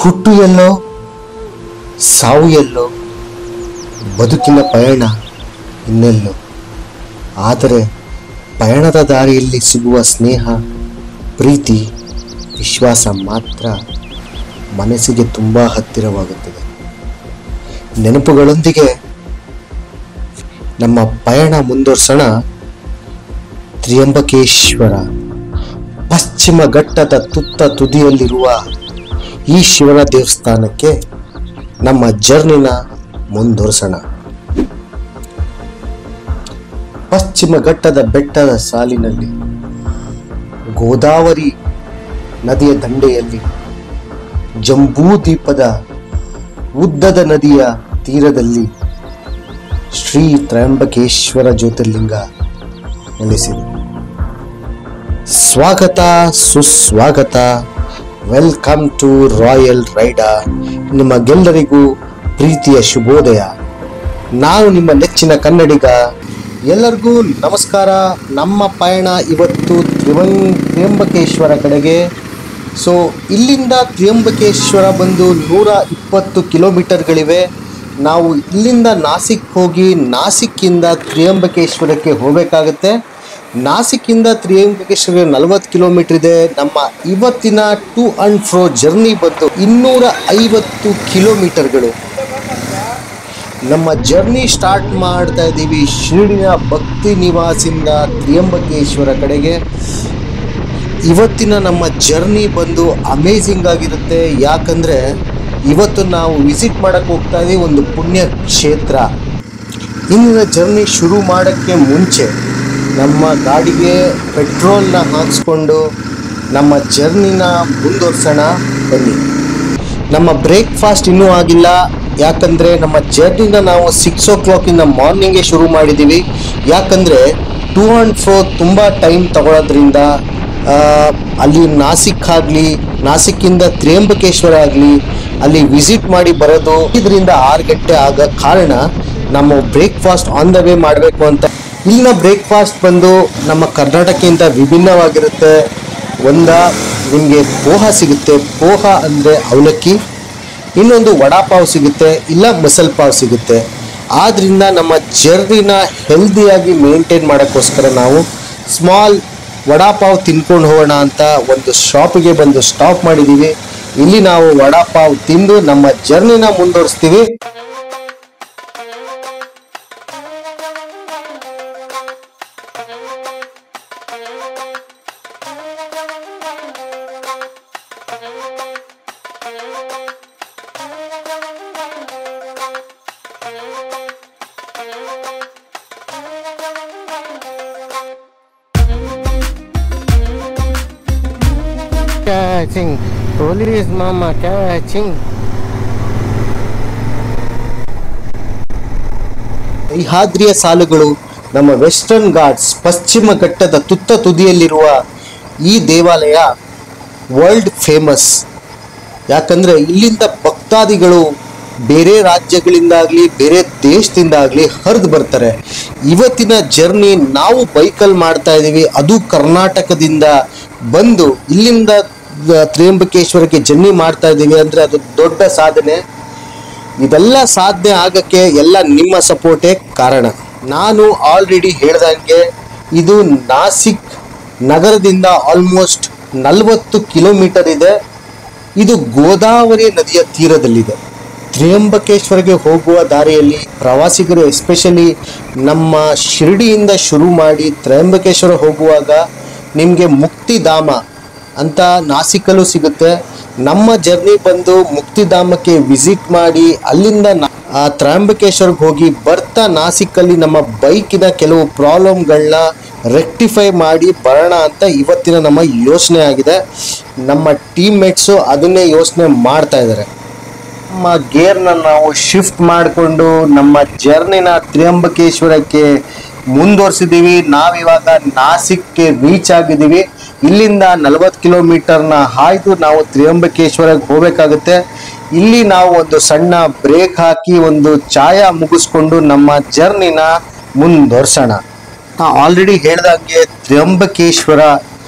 ಹುಟ್ಟು ಎಲ್ಲೋ ಸಾವು ಎಲ್ಲೋ, ಬದುಕಿನ ಪಯಣ ಇನ್ನೆಲ್ಲೋ. ಆದರೆ ಪಯಣದ ದಾರಿಯಲ್ಲಿ ಸಿಗುವ ಸ್ನೇಹ, ಪ್ರೀತಿ, ವಿಶ್ವಾಸ ಮಾತ್ರ ಮನಸ್ಸಿಗೆ ತುಂಬ ಹತ್ತಿರವಾಗುತ್ತದೆ. ನೆನಪುಗಳೊಂದಿಗೆ ನಮ್ಮ ಪಯಣ ಮುಂದುವರ್ಸೋಣ. ತ್ರ್ಯಂಬಕೇಶ್ವರ ಪಶ್ಚಿಮ ಘಟ್ಟದ ತುತ್ತ ತುದಿಯಲ್ಲಿರುವ ಈ ಶಿವನ ದೇವಸ್ಥಾನಕ್ಕೆ ನಮ್ಮ ಜರ್ನಿನ ಮುಂದುವರ್ಸೋಣ. ಪಶ್ಚಿಮ ಘಟ್ಟದ ಬೆಟ್ಟದ ಸಾಲಿನಲ್ಲಿ ಗೋದಾವರಿ ನದಿಯ ದಂಡೆಯಲ್ಲಿ ಜಂಬೂ ದ್ವೀಪದ ಉದ್ದದ ನದಿಯ ತೀರದಲ್ಲಿ ಶ್ರೀ ತ್ರ್ಯಂಬಕೇಶ್ವರ ಜ್ಯೋತಿರ್ಲಿಂಗ ನೆಲೆಸಿದೆ. ಸ್ವಾಗತ ಸುಸ್ವಾಗತ. Welcome to Royal rider. ನಿಮಗೆಲ್ಲರಿಗೂ ಪ್ರೀತಿಯ ಶುಭೋದಯ. ನಾನು ನಿಮ್ಮ ನೆಚ್ಚಿನ ಕನ್ನಡಿಗ. ಎಲ್ಲರಿಗೂ ನಮಸ್ಕಾರ. ನಮ್ಮ ಪಯಣ ಇವತ್ತು ತ್ರ್ಯಂಬಕೇಶ್ವರ ಕಡೆಗೆ. ಸೊ ಇಲ್ಲಿಂದ ತ್ರ್ಯಂಬಕೇಶ್ವರ ಬಂದು 120 ಕಿಲೋಮೀಟರ್ಗಳಿವೆ. ನಾವು ಇಲ್ಲಿಂದ ನಾಸಿಕ್ ಹೋಗಿ ನಾಸಿಕ್ಕಿಂದ ತ್ರ್ಯಂಬಕೇಶ್ವರಕ್ಕೆ ಹೋಗಬೇಕಾಗುತ್ತೆ. ನಾಸಿಕ್ಕಿಂದ ತ್ರ್ಯಂಬಕೇಶ್ವರ 40 ಕಿಲೋಮೀಟರ್ ಇದೆ. ನಮ್ಮ ಇವತ್ತಿನ ಟು ಅಂಡ್ ಫ್ರೋ ಜರ್ನಿ ಬಂದು 250 ಕಿಲೋಮೀಟರ್ಗಳು. ನಮ್ಮ ಜರ್ನಿ ಸ್ಟಾರ್ಟ್ ಮಾಡ್ತಾ ಇದ್ದೀವಿ ಶಿರಡಿಯ ಭಕ್ತಿ ನಿವಾಸಿಂದ ತ್ರ್ಯಂಬಕೇಶ್ವರ ಕಡೆಗೆ. ಇವತ್ತಿನ ನಮ್ಮ ಜರ್ನಿ ಬಂದು ಅಮೇಝಿಂಗ್ ಆಗಿರುತ್ತೆ. ಯಾಕಂದರೆ ಇವತ್ತು ನಾವು ವಿಸಿಟ್ ಮಾಡೋಕ್ಕೆ ಹೋಗ್ತಾ ಇದ್ದೀವಿ ಒಂದು ಪುಣ್ಯ ಕ್ಷೇತ್ರ. ಇಂದಿನ ಜರ್ನಿ ಶುರು ಮಾಡೋಕ್ಕೆ ಮುಂಚೆ ನಮ್ಮ ಗಾಡಿಗೆ ಪೆಟ್ರೋಲ್ನ ಹಾಕಿಸ್ಕೊಂಡು ನಮ್ಮ ಜರ್ನಿನ ಮುಂದುವರ್ಸೋಣ ಬನ್ನಿ. ನಮ್ಮ ಬ್ರೇಕ್ಫಾಸ್ಟ್ ಇನ್ನೂ ಆಗಿಲ್ಲ. ಯಾಕಂದರೆ ನಮ್ಮ ಜರ್ನಿನ ನಾವು 6 o'clock ಮಾರ್ನಿಂಗೇ ಶುರು ಮಾಡಿದ್ದೀವಿ. ಯಾಕಂದರೆ ಟು ಆ್ಯಂಡ್ ಫ್ರೋ ತುಂಬ ಟೈಮ್ ತಗೊಳ್ಳೋದ್ರಿಂದ ಅಲ್ಲಿ ನಾಸಿಕ್ ಆಗಲಿ, ನಾಸಿಕ್ಕಿಂದ ತ್ರ್ಯಂಬಕೇಶ್ವರ ಆಗಲಿ ಅಲ್ಲಿ ವಿಸಿಟ್ ಮಾಡಿ ಬರೋದು ಇದರಿಂದ 6 ಗಂಟೆ ಆಗೋ ಕಾರಣ ನಮ್ಮ ಬ್ರೇಕ್ಫಾಸ್ಟ್ ಆನ್ ದ ವೇ ಮಾಡಬೇಕು ಅಂತ. ಇಲ್ಲಿನ ಬ್ರೇಕ್ಫಾಸ್ಟ್ ಬಂದು ನಮ್ಮ ಕರ್ನಾಟಕಕ್ಕಿಂತ ವಿಭಿನ್ನವಾಗಿರುತ್ತೆ. ನಿಮಗೆ ಪೋಹ ಸಿಗುತ್ತೆ. ಪೋಹ ಅಂದರೆ ಅವಲಕ್ಕಿ. ಇನ್ನೊಂದು ವಡಾಪಾವ್ ಸಿಗುತ್ತೆ, ಇಲ್ಲ ಮಸಾಲೆ ಪಾವ್ ಸಿಗುತ್ತೆ. ಆದ್ದರಿಂದ ನಮ್ಮ ಜರ್ನಿನ ಹೆಲ್ದಿಯಾಗಿ ಮೇಂಟೈನ್ ಮಾಡೋಕ್ಕೋಸ್ಕರ ನಾವು ಸ್ಮಾಲ್ ವಡಾಪಾವ್ ತಿನ್ಕೊಂಡು ಹೋಗೋಣ ಅಂತ ಒಂದು ಶಾಪಿಗೆ ಬಂದು ಸ್ಟಾಪ್ ಮಾಡಿದ್ದೀವಿ. ಇಲ್ಲಿ ನಾವು ವಡಾಪಾವ್ ತಿಂದು ನಮ್ಮ ಜರ್ನಿನ ಮುಂದುವರಿಸ್ತೀವಿ. Catching, police mama catching. ಸಹ್ಯಾದ್ರಿಯ ಸಾಲುಗಳು, ನಮ್ಮ ವೆಸ್ಟರ್ನ್ ಘಾಟ್ಸ್ ಪಶ್ಚಿಮ ಘಟ್ಟದ ತುತ್ತ ತುದಿಯಲ್ಲಿರುವ ಈ ದೇವಾಲಯ ವರ್ಲ್ಡ್ ಫೇಮಸ್. ಯಾಕಂದರೆ ಇಲ್ಲಿಂದ ಭಕ್ತಾದಿಗಳು ಬೇರೆ ರಾಜ್ಯಗಳಿಂದಾಗಲಿ ಬೇರೆ ದೇಶದಿಂದಾಗಲಿ ಹರಿದು ಬರ್ತಾರೆ. ಇವತ್ತಿನ ಜರ್ನಿ ನಾವು ಬೈಕಲ್ಲಿ ಮಾಡ್ತಾ ಇದ್ದೀವಿ. ಅದು ಕರ್ನಾಟಕದಿಂದ ಬಂದು ಇಲ್ಲಿಂದ ತ್ರ್ಯಂಬಕೇಶ್ವರಕ್ಕೆ ಜರ್ನಿ ಮಾಡ್ತಾ ಇದ್ದೀವಿ ಅಂದರೆ ಅದು ದೊಡ್ಡ ಸಾಧನೆ. ಇದೆಲ್ಲ ಸಾಧನೆ ಆಗೋಕ್ಕೆ ಎಲ್ಲ ನಿಮ್ಮ ಸಪೋರ್ಟೇ ಕಾರಣ. ನಾನು ಆಲ್ರೆಡಿ ಹೇಳ್ದಂಗೆ ಇದು ನಾಸಿಕ್ ನಗರದಿಂದ ಆಲ್ಮೋಸ್ಟ್ 40 ಕಿಲೋಮೀಟರ್ ಇದೆ. ಇದು ಗೋದಾವರಿ ನದಿಯ ತೀರದಲ್ಲಿದೆ. ತ್ರ್ಯಂಬಕೇಶ್ವರಕ್ಕೆ ಹೋಗುವ ದಾರಿಯಲ್ಲಿ ಪ್ರವಾಸಿಗರು ಎಸ್ಪೆಷಲಿ ನಮ್ಮ ಶಿರಡಿಯಿಂದ ಶುರು ಮಾಡಿ ತ್ರ್ಯಂಬಕೇಶ್ವರ ಹೋಗುವಾಗ ನಿಮಗೆ ಮುಕ್ತಿಧಾಮ ಅಂತ ನಾಸಿಕಲ್ಲೂ ಸಿಗುತ್ತೆ. ನಮ್ಮ ಜರ್ನಿ ಬಂದು ಮುಕ್ತಿಧಾಮಕ್ಕೆ ವಿಸಿಟ್ ಮಾಡಿ ಅಲ್ಲಿಂದ ತ್ರ್ಯಂಬಕೇಶ್ವರಕ್ಕೆ ಹೋಗಿ ಬರ್ತಾ ನಾಸಿಕಲ್ಲಿ ನಮ್ಮ ಬೈಕಿನ ಕೆಲವು ಪ್ರಾಬ್ಲಮ್ಗಳನ್ನ ರೆಕ್ಟಿಫೈ ಮಾಡಿ ಬರೋಣ ಅಂತ ಇವತ್ತಿನ ನಮ್ಮ ಯೋಚನೆ ಆಗಿದೆ. ನಮ್ಮ ಟೀಮ್ ಮೇಟ್ಸು ಅದನ್ನೇ ಯೋಚನೆ ಮಾಡ್ತಾ ಇದ್ದಾರೆ. ನಮ್ಮ ಗೇರ್ನ ನಾವು ಶಿಫ್ಟ್ ಮಾಡಿಕೊಂಡು ನಮ್ಮ ಜರ್ನಿನ ತ್ರ್ಯಂಬಕೇಶ್ವರಕ್ಕೆ ಮುಂದುವರಿಸಿದ್ದೀವಿ. ನಾವಿವಾಗ ನಾಸಿಕ್ಗೆ ರೀಚ್ ಆಗಿದ್ದೀವಿ. ಇಲ್ಲಿಂದ 40 ಕಿಲೋಮೀಟರ್ನ ಹಾಯ್ದು ನಾವು ತ್ರ್ಯಂಬಕೇಶ್ವರಕ್ಕೆ ಹೋಗಬೇಕಾಗುತ್ತೆ. ಇಲ್ಲಿ ನಾವು ಒಂದು ಸಣ್ಣ ಬ್ರೇಕ್ ಹಾಕಿ ಒಂದು ಚಾಯ ಮುಗಿಸ್ಕೊಂಡು ನಮ್ಮ ಜರ್ನಿನ ಮುಂದುವರ್ಸೋಣ. ಆಲ್ರೆಡಿ ಹೇಳ್ದಂಗೆ ತ್ರ್ಯಂಬಕೇಶ್ವರ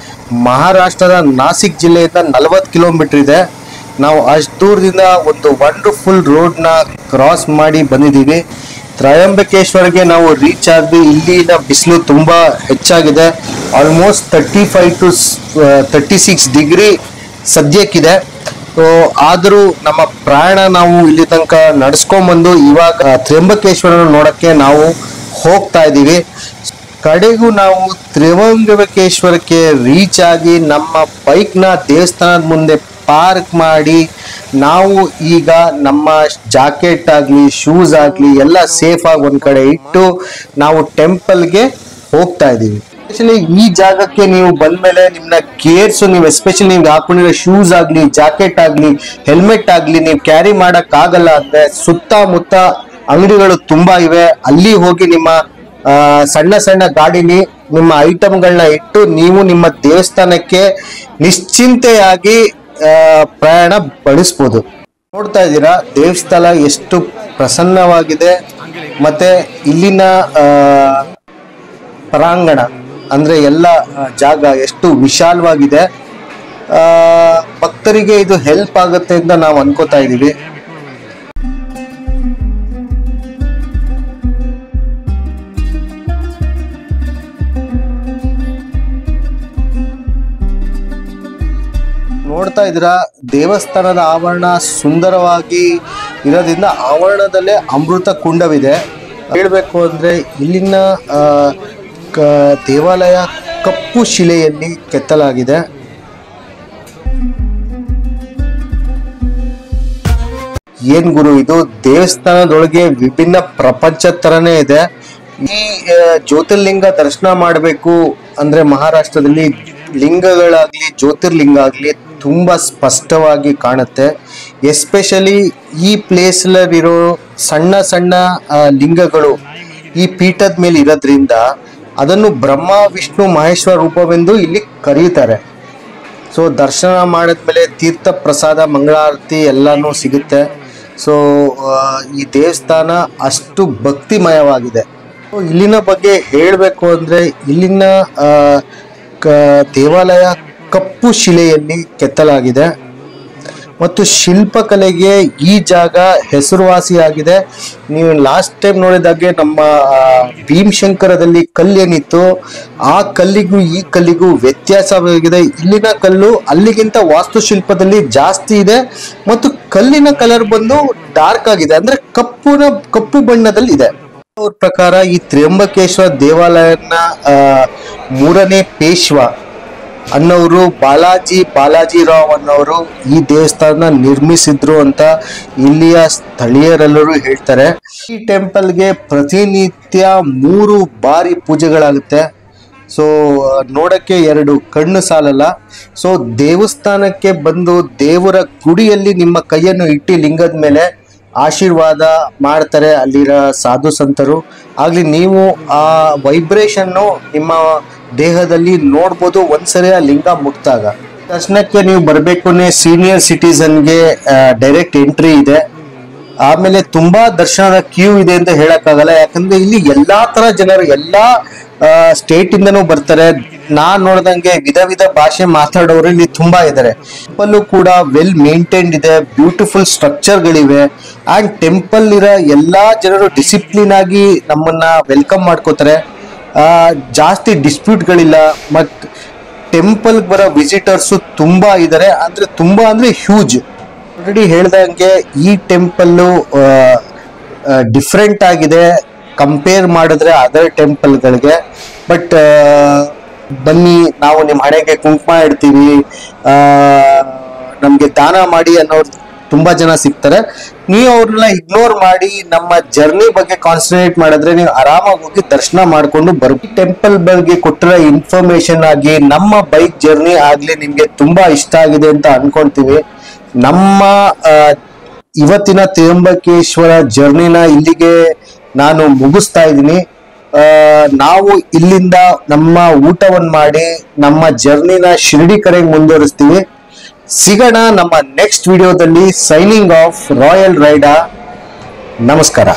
ಮಹಾರಾಷ್ಟ್ರದ ನಾಸಿಕ್ ಜಿಲ್ಲೆಯಿಂದ 40 ಕಿಲೋಮೀಟರ್ ಇದೆ. ನಾವು ಅಷ್ಟು ದೂರದಿಂದ ಒಂದು ವಂಡರ್ಫುಲ್ ರೋಡ್ನ ಕ್ರಾಸ್ ಮಾಡಿ ಬಂದಿದ್ದೀವಿ. ತ್ರಯಂಬಕೇಶ್ವರಗೆ ನಾವು ರೀಚ್ ಆದ್ವಿ. ಇಲ್ಲಿನ ಬಿಸಿಲು ತುಂಬ ಹೆಚ್ಚಾಗಿದೆ. ಆಲ್ಮೋಸ್ಟ್ 35 to 36 ಡಿಗ್ರಿ ಸದ್ಯಕ್ಕಿದೆ. ಸೊ ಆದರೂ ನಮ್ಮ ಪ್ರಯಾಣ ನಾವು ಇಲ್ಲಿ ತನಕ ನಡೆಸ್ಕೊಂಡ್ಬಂದು ಇವಾಗ ತ್ರ್ಯಂಬಕೇಶ್ವರನ ನೋಡೋಕ್ಕೆ ನಾವು ಹೋಗ್ತಾ ಇದ್ದೀವಿ. ಕಡೆಗೂ ನಾವು ತ್ರ್ಯಂಬಕೇಶ್ವರಕ್ಕೆ ರೀಚ್ ಆಗಿ ನಮ್ಮ ಬೈಕ್ನ ದೇವಸ್ಥಾನದ ಮುಂದೆ ಪಾರ್ಕ್ ಮಾಡಿ ನಾವು ಈಗ ನಮ್ಮ ಜಾಕೆಟ್ ಆಗಲಿ ಶೂಸ್ ಆಗಲಿ ಎಲ್ಲ ಸೇಫ್ ಆಗಿ ಒಂದು ಕಡೆ ಇಟ್ಟು ನಾವು ಟೆಂಪಲ್ಗೆ ಹೋಗ್ತಾ ಇದ್ದೀವಿ. ಎಸ್ಪೆಷಲಿ ಈ ಜಾಗಕ್ಕೆ ನೀವು ಬಂದ್ಮೇಲೆ ನಿಮ್ಮನ್ನ ಕೇರ್ಸು, ನೀವು ಎಸ್ಪೆಷಲಿ ನೀವು ಹಾಕೊಂಡಿರೋ ಶೂಸ್ ಆಗಲಿ ಜಾಕೆಟ್ ಆಗಲಿ ಹೆಲ್ಮೆಟ್ ಆಗಲಿ ನೀವು ಕ್ಯಾರಿ ಮಾಡೋಕ್ಕಾಗಲ್ಲ ಅಂದರೆ ಸುತ್ತಮುತ್ತ ಅಂಗಡಿಗಳು ತುಂಬ ಇವೆ. ಅಲ್ಲಿ ಹೋಗಿ ನಿಮ್ಮ ಸಣ್ಣ ಸಣ್ಣ ಗಾಡಿಲಿ ನಿಮ್ಮ ಐಟಮ್ಗಳನ್ನ ಇಟ್ಟು ನೀವು ನಿಮ್ಮ ದೇವಸ್ಥಾನಕ್ಕೆ ನಿಶ್ಚಿಂತೆಯಾಗಿ ಪ್ರಯಾಣ ಬಳಸ್ಬೋದು. ನೋಡ್ತಾ ಇದ್ದೀರಾ ದೇವಸ್ಥಾನ ಎಷ್ಟು ಪ್ರಸನ್ನವಾಗಿದೆ, ಮತ್ತೆ ಇಲ್ಲಿನ ಪರಾಂಗಣ ಅಂದ್ರೆ ಎಲ್ಲ ಜಾಗ ಎಷ್ಟು ವಿಶಾಲವಾಗಿದೆ. ಭಕ್ತರಿಗೆ ಇದು ಹೆಲ್ಪ್ ಆಗುತ್ತೆ ಅಂತ ನಾವು ಅನ್ಕೋತಾ ಇದ್ದೀವಿ. ನೋಡ್ತಾ ಇದ್ದೀರಾ ದೇವಸ್ಥಾನದ ಆವರಣ ಸುಂದರವಾಗಿ ಇರೋದ್ರಿಂದ ಆವರಣದಲ್ಲೇ ಅಮೃತ ಕುಂಡವಿದೆ. ಹೇಳಬೇಕು ಅಂದರೆ ಇಲ್ಲಿನ ದೇವಾಲಯ ಕಪ್ಪು ಶಿಲೆಯಲ್ಲಿ ಕೆತ್ತಲಾಗಿದೆ. ಏನ್ ಗುರು ಇದು ದೇವಸ್ಥಾನದೊಳಗೆ ವಿಭಿನ್ನ ಪ್ರಪಂಚ ತರನೇ ಇದೆ. ಈ ಜ್ಯೋತಿರ್ಲಿಂಗ ದರ್ಶನ ಮಾಡಬೇಕು ಅಂದ್ರೆ ಮಹಾರಾಷ್ಟ್ರದಲ್ಲಿ ಲಿಂಗಗಳಾಗ್ಲಿ ಜ್ಯೋತಿರ್ಲಿಂಗ ಆಗಲಿ ತುಂಬಾ ಸ್ಪಷ್ಟವಾಗಿ ಕಾಣುತ್ತೆ. ಎಸ್ಪೆಷಲಿ ಈ ಪ್ಲೇಸಲ್ಲಿರೋ ಸಣ್ಣ ಸಣ್ಣ ಲಿಂಗಗಳು ಈ ಪೀಠದ ಮೇಲೆ ಇರೋದ್ರಿಂದ ಅದನ್ನು ಬ್ರಹ್ಮ ವಿಷ್ಣು ಮಹೇಶ್ವರ ರೂಪವೆಂದು ಇಲ್ಲಿ ಕರೀತಾರೆ. ಸೊ ದರ್ಶನ ಮಾಡಿದ್ಮೇಲೆ ತೀರ್ಥ ಪ್ರಸಾದ ಮಂಗಳಾರತಿ ಎಲ್ಲನೂ ಸಿಗುತ್ತೆ. ಸೊ ಈ ದೇವಸ್ಥಾನ ಅಷ್ಟು ಭಕ್ತಿಮಯವಾಗಿದೆ. ಇಲ್ಲಿನ ಬಗ್ಗೆ ಹೇಳಬೇಕು ಅಂದರೆ ಇಲ್ಲಿನ ದೇವಾಲಯ ಕಪ್ಪು ಶಿಲೆಯಲ್ಲಿ ಕೆತ್ತಲಾಗಿದೆ ಮತ್ತು ಶಿಲ್ಪಕಲೆಗೆ ಈ ಜಾಗ ಹೆಸರುವಾಸಿಯಾಗಿದೆ. ನೀವು ಲಾಸ್ಟ್ ಟೈಮ್ ನೋಡಿದಾಗೆ ನಮ್ಮ ಭೀಮಶಂಕರದಲ್ಲಿ ಕಲ್ಲೇನಿತ್ತು ಆ ಕಲ್ಲಿಗೂ ಈ ಕಲ್ಲಿಗೂ ವ್ಯತ್ಯಾಸವಾಗಿದೆ. ಇಲ್ಲಿನ ಕಲ್ಲು ಅಲ್ಲಿಗಿಂತ ವಾಸ್ತುಶಿಲ್ಪದಲ್ಲಿ ಜಾಸ್ತಿ ಇದೆ ಮತ್ತು ಕಲ್ಲಿನ ಕಲರ್ ಬಂದು ಡಾರ್ಕ್ ಆಗಿದೆ, ಅಂದ್ರೆ ಕಪ್ಪು ಬಣ್ಣದಲ್ಲಿ ಇದೆ. ಅವ್ರ ಪ್ರಕಾರ ಈ ತ್ರ್ಯಂಬಕೇಶ್ವರ ದೇವಾಲಯನ 3ನೇ ಪೇಶ್ವ ಅನ್ನೋರು ಬಾಲಾಜಿರಾವ್ ಅನ್ನೋರು ಈ ದೇವಸ್ಥಾನ ನಿರ್ಮಿಸಿದ್ರು ಅಂತ ಇಲ್ಲಿಯ ಸ್ಥಳೀಯರೆಲ್ಲರೂ ಹೇಳ್ತಾರೆ. ಈ ಟೆಂಪಲ್ಗೆ ಪ್ರತಿನಿತ್ಯ 3 ಬಾರಿ ಪೂಜೆಗಳಾಗುತ್ತೆ. ಸೊ ನೋಡಕ್ಕೆ 2 ಕಣ್ಣು ಸಾಲಲ್ಲ. ಸೊ ದೇವಸ್ಥಾನಕ್ಕೆ ಬಂದು ದೇವರ ಗುಡಿಯಲ್ಲಿ ನಿಮ್ಮ ಕೈಯನ್ನು ಇಟ್ಟು ಲಿಂಗದ ಮೇಲೆ ಆಶೀರ್ವಾದ ಮಾಡ್ತಾರೆ ಅಲ್ಲಿರೋ ಸಾಧು ಸಂತರು. ಆಗ್ಲಿ ನೀವು ಆ ವೈಬ್ರೇಷನ್ನು ನಿಮ್ಮ ದೇಹದಲ್ಲಿ ನೋಡ್ಬೋದು ಒಂದ್ಸರಿ ಆ ಲಿಂಗ ಮುಟ್ಟಾಗ. ದರ್ಶನಕ್ಕೆ ನೀವು ಬರಬೇಕು ಸೀನಿಯರ್ ಸಿಟಿಸನ್ಗೆ ಡೈರೆಕ್ಟ್ ಎಂಟ್ರಿ ಇದೆ. ಆಮೇಲೆ ತುಂಬಾ ದರ್ಶನದ ಕ್ಯೂ ಇದೆ ಅಂತ ಹೇಳಕ್ಕಾಗಲ್ಲ, ಯಾಕಂದ್ರೆ ಇಲ್ಲಿ ಎಲ್ಲಾ ತರ ಜನರು ಎಲ್ಲಾ ಸ್ಟೇಟ್ ಇಂದನೂ ಬರ್ತಾರೆ. ನಾನ್ ನೋಡ್ದಂಗೆ ವಿಧ ಭಾಷೆ ಮಾತಾಡೋರು ಇಲ್ಲಿ ತುಂಬಾ ಇದ್ದಾರೆ. ಟೆಂಪಲ್ ಕೂಡ ವೆಲ್ ಮೇಂಟೈನ್ಡ್ ಇದೆ, ಬ್ಯೂಟಿಫುಲ್ ಸ್ಟ್ರಕ್ಚರ್ಗಳಿವೆ. ಅಂಡ್ ಟೆಂಪಲ್ ಇರೋ ಎಲ್ಲಾ ಜನರು ಡಿಸಿಪ್ಲಿನ್ ಆಗಿ ನಮ್ಮನ್ನ ವೆಲ್ಕಮ್ ಮಾಡ್ಕೋತಾರೆ. ಜಾಸ್ತಿ ಡಿಸ್ಪ್ಯೂಟ್ಗಳಿಲ್ಲ. ಮತ್ತು ಟೆಂಪಲ್ಗೆ ಬರೋ ವಿಸಿಟರ್ಸು ತುಂಬಾ ಇದ್ದಾರೆ, ತುಂಬಾ ಅಂದ್ರೆ ಹ್ಯೂಜ್. ಆಲ್ರೆಡಿ ಹೇಳ್ದಂಗೆ ಈ ಟೆಂಪಲ್ಲು ಡಿಫ್ರೆಂಟ್ ಆಗಿದೆ ಕಂಪೇರ್ ಮಾಡಿದ್ರೆ ಅದರ್ ಟೆಂಪಲ್ಗಳಿಗೆ. ಬಟ್ ಬನ್ನಿ, ನಾವು ನಿಮ್ಮ ಹಣೆಗೆ ಕುಂಕುಮ ಇಡ್ತೀವಿ, ನಮಗೆ ದಾನ ಮಾಡಿ ಅನ್ನೋರು ತುಂಬಾ ಜನ ಸಿಗ್ತಾರೆ. ನೀವು ಅವ್ರನ್ನ ಇಗ್ನೋರ್ ಮಾಡಿ ನಮ್ಮ ಜರ್ನಿ ಬಗ್ಗೆ ಕಾನ್ಸಂಟ್ರೇಟ್ ಮಾಡಿದ್ರೆ ನೀವು ಆರಾಮಾಗಿ ಹೋಗಿ ದರ್ಶನ ಮಾಡ್ಕೊಂಡು ಬರ್ಬೋದು. ಟೆಂಪಲ್ ಬಗ್ಗೆ ಕೊಟ್ಟಿರೋ ಇನ್ಫಾರ್ಮೇಶನ್ ಆಗಿ ನಮ್ಮ ಬೈಕ್ ಜರ್ನಿ ಆಗ್ಲಿ ನಿಮ್ಗೆ ತುಂಬಾ ಇಷ್ಟ ಆಗಿದೆ ಅಂತ ಅನ್ಕೊಂತೀವಿ. ನಮ್ಮ ಇವತ್ತಿನ ತ್ರ್ಯಂಬಕೇಶ್ವರ ಜರ್ನಿನ ಇಲ್ಲಿಗೆ ನಾನು ಮುಗಿಸ್ತಾ ಇದ್ದೀನಿ. ನಾವು ಇಲ್ಲಿಂದ ನಮ್ಮ ಊಟವನ್ನು ಮಾಡಿ ನಮ್ಮ ಜರ್ನಿನ ಶಿರ್ಡಿ ಕಡೆಗೆ ಮುಂದುವರಿಸ್ತೀವಿ. ಸಿಗೋಣ ನಮ್ಮ ನೆಕ್ಸ್ಟ್ ವಿಡಿಯೋದಲ್ಲಿ. Signing off Royal rider. ನಮಸ್ಕಾರ.